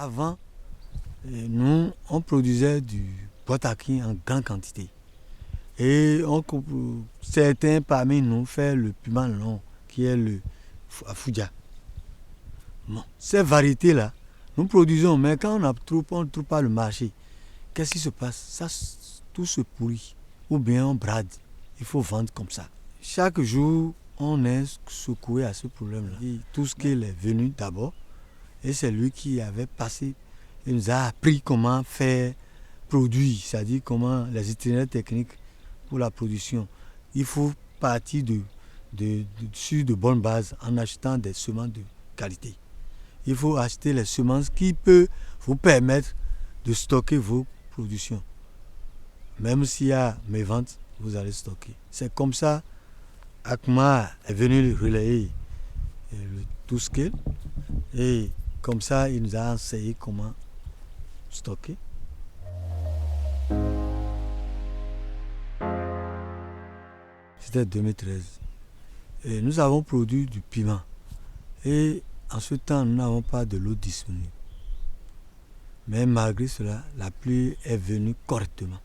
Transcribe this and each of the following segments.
Avant, nous, on produisait du bois-taquin en grande quantité. Et certains parmi nous font le piment long, qui est le Afuja. Bon, ces variétés-là, nous produisons, mais quand on ne trouve pas le marché, qu'est-ce qui se passe? Tout se pourrit. Ou bien on brade. Il faut vendre comme ça. Chaque jour, on est secoué à ce problème-là. Tout ce qu'il est venu d'abord, et c'est lui qui avait passé, il nous a appris comment faire produire, c'est-à-dire comment les itinéraires techniques pour la production. Il faut partir sur de bonnes bases en achetant des semences de qualité. Il faut acheter les semences qui peuvent vous permettre de stocker vos productions. Même s'il y a mes ventes, vous allez stocker. C'est comme ça ACMA est venu relayer le TOUSCALE et comme ça il nous a enseigné comment stocker. C'était 2013. Et nous avons produit du piment. Et en ce temps, nous n'avons pas de l'eau disponible. Mais malgré cela, la pluie est venue correctement.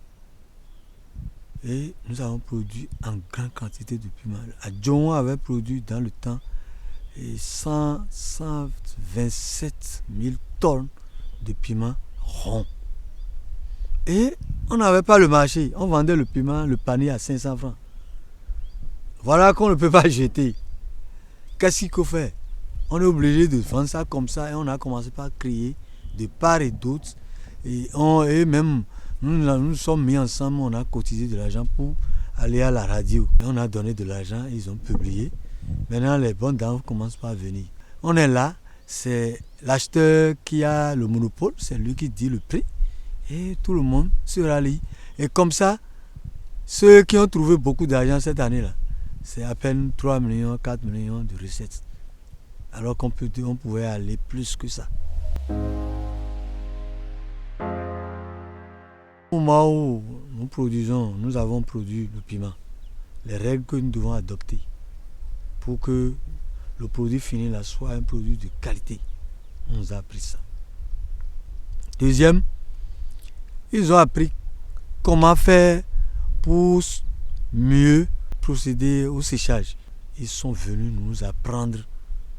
Et nous avons produit en grande quantité de piment. Adjon avait produit dans le temps 127 000 tonnes de piment rond. Et on n'avait pas le marché. On vendait le piment, le panier à 500 francs. Voilà qu'on ne peut pas jeter. Qu'est-ce qu'il faut faire? On est obligé de vendre ça comme ça et on a commencé par créer de part et d'autre. Et même nous sommes mis ensemble, on a cotisé de l'argent pour aller à la radio. Et on a donné de l'argent, ils ont publié. Maintenant, les bonnes dames commencent par venir. On est là, c'est l'acheteur qui a le monopole, c'est lui qui dit le prix. Et tout le monde se rallie. Et comme ça, ceux qui ont trouvé beaucoup d'argent cette année-là, c'est à peine 3 millions, 4 millions de recettes. Alors qu'on pouvait aller plus que ça. Au moment où nous avons produit le piment, les règles que nous devons adopter pour que le produit fini là soit un produit de qualité. On nous a appris ça. Deuxième, ils ont appris comment faire pour mieux procéder au séchage. Ils sont venus nous apprendre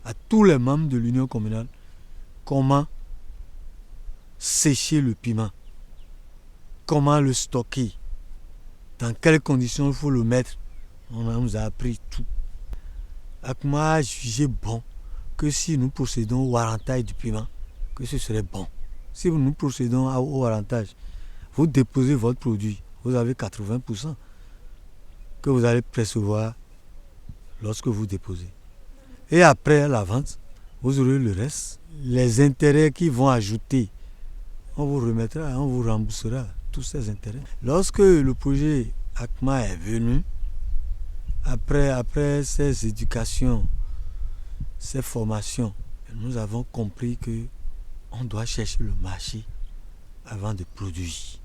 à tous les membres de l'union communale comment sécher le piment, comment le stocker, dans quelles conditions il faut le mettre. On nous a appris tout. ACMA a jugé bon que si nous procédons au warrantage du piment, que ce serait bon. Si nous procédons au warrantage, vous déposez votre produit, vous avez 80% que vous allez percevoir lorsque vous déposez. Et après la vente, vous aurez le reste. Les intérêts qui vont ajouter, on vous remettra, on vous remboursera tous ces intérêts. Lorsque le projet ACMA est venu, après ces éducations, ces formations, nous avons compris qu'on doit chercher le marché avant de produire.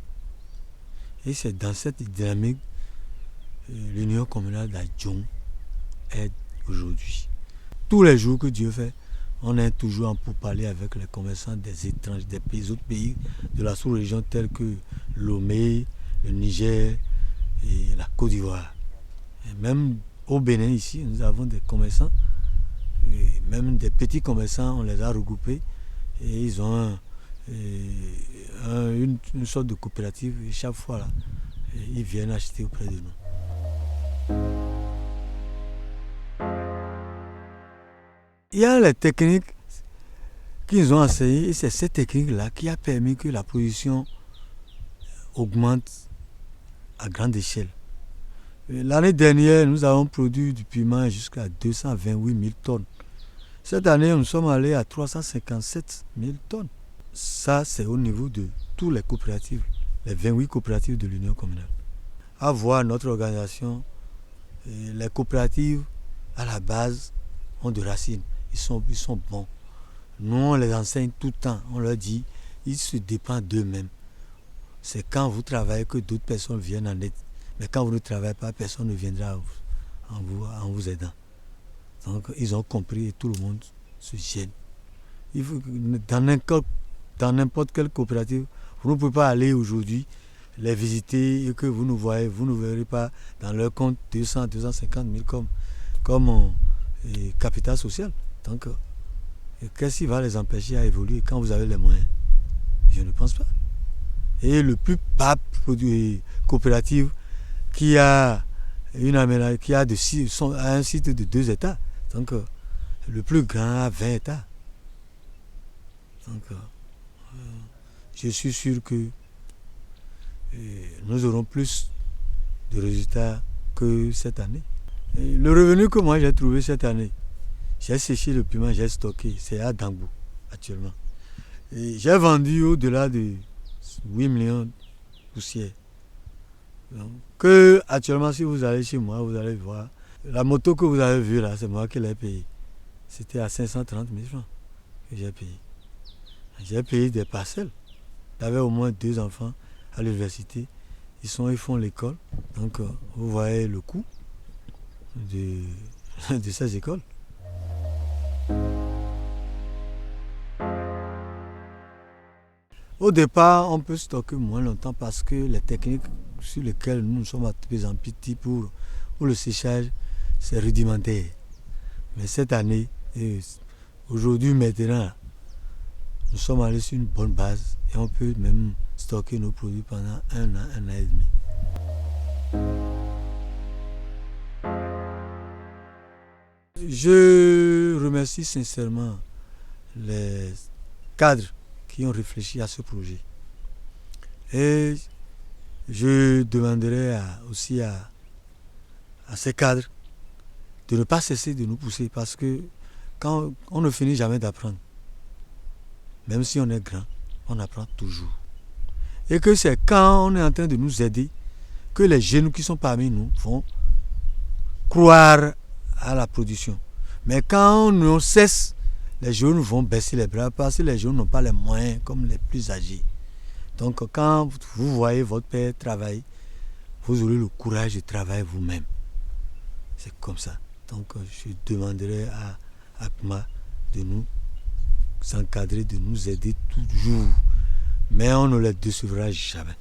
Et c'est dans cette dynamique l'union communale d'Adjon est aujourd'hui. Tous les jours que Dieu fait, on est toujours en pourparlers avec les commerçants des étrangers, des autres pays de la sous-région tels que Lomé, le Niger et la Côte d'Ivoire. Et même au Bénin ici, nous avons des commerçants, et même des petits commerçants, on les a regroupés et ils ont une sorte de coopérative et chaque fois là, ils viennent acheter auprès de nous. Il y a les techniques qu'ils ont enseignées et c'est cette technique-là qui a permis que la production augmente à grande échelle. L'année dernière, nous avons produit du piment jusqu'à 228 000 tonnes. Cette année, nous sommes allés à 357 000 tonnes. Ça, c'est au niveau de toutes les coopératives, les 28 coopératives de l'Union communale. À voir notre organisation, les coopératives, à la base, ont de racines. Ils sont bons. Nous, on les enseigne tout le temps. On leur dit, ils se dépendent d'eux-mêmes. C'est quand vous travaillez que d'autres personnes viennent en aide. Mais quand vous ne travaillez pas, personne ne viendra en vous aidant. Donc, ils ont compris et tout le monde se gêne. Dans n'importe dans n'importe quelle coopérative, vous ne pouvez pas aller aujourd'hui les visiter et que vous ne verrez pas dans leur compte 200, 250 000 comme capital social. Donc, qu'est-ce qui va les empêcher à évoluer quand vous avez les moyens? Je ne pense pas. Et le plus bas coopérative qui a un site de 2 hectares. Donc, le plus grand a 20 hectares. Donc, je suis sûr que nous aurons plus de résultats que cette année. Et le revenu que moi j'ai trouvé cette année, j'ai séché le piment, j'ai stocké, c'est à Dangbo actuellement. Et j'ai vendu au-delà de 8 millions de poussières. Donc, que actuellement, si vous allez chez moi, vous allez voir, la moto que vous avez vue là, c'est moi qui l'ai payée. C'était à 530 000 francs que j'ai payé. J'ai payé des parcelles. J'avais au moins 2 enfants à l'université. Ils font l'école. Donc, vous voyez le coût de ces écoles. Au départ, on peut stocker moins longtemps parce que les techniques sur lesquelles nous sommes appétits pour le séchage, c'est rudimentaire. Mais cette année, aujourd'hui, maintenant, nous sommes allés sur une bonne base et on peut même stocker nos produits pendant un an et demi. Je remercie sincèrement les cadres qui ont réfléchi à ce projet. Et je demanderai aussi à ces cadres de ne pas cesser de nous pousser parce que quand on ne finit jamais d'apprendre, même si on est grand, on apprend toujours. Et que c'est quand on est en train de nous aider que les jeunes qui sont parmi nous vont croire à la production. Mais quand on cesse, les jeunes vont baisser les bras parce que les jeunes n'ont pas les moyens comme les plus âgés. Donc quand vous voyez votre père travailler, vous aurez le courage de travailler vous-même. C'est comme ça. Donc je demanderai à ACMA de nous encadrer, de nous aider toujours. Mais on ne les décevra jamais.